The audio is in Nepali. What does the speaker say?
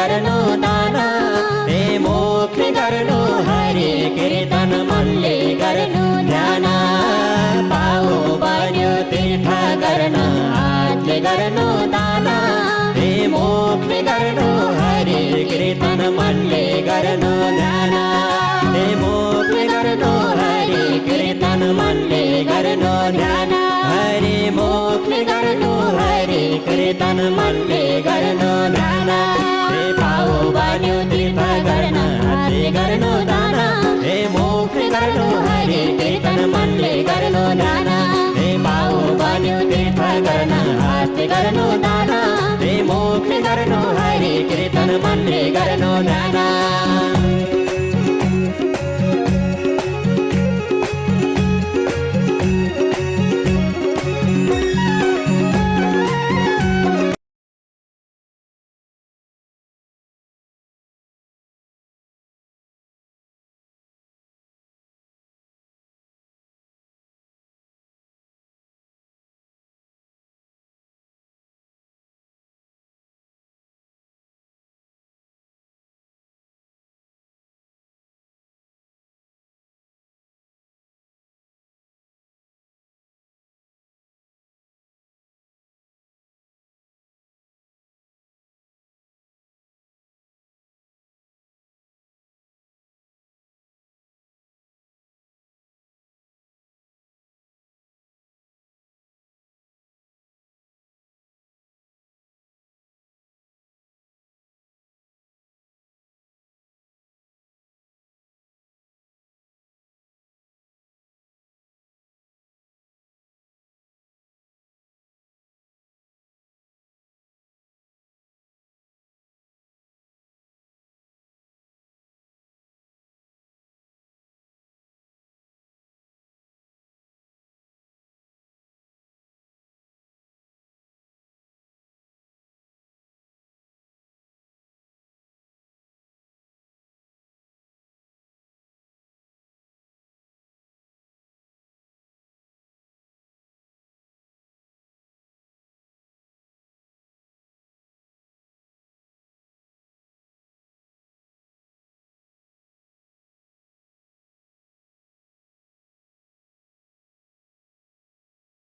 गर्नु दान हे मुखले गर्नु हरि कीर्तन मनले गर्नु ध्यान पाउ बन्यो तीर्थ गर्न हातले गर्नु दान हे मुखले गर्नु हरि कीर्तन मनले गर्नु ध्यान हे मुखले गर्नु हरि कीर्तन मनले गर्नु ध्यान हरि मुखले गर्नु हरि कीर्तन मनले गर्नु ध्यान हे पाउ बन्यो तीर्थ गर्न हातले गर्नु दान हे मुखले गर्नु हरि कीर्तन मनले गर्नु ध्यान हे पाउ बन्यो तीर्थ गर्न हातले गर्नु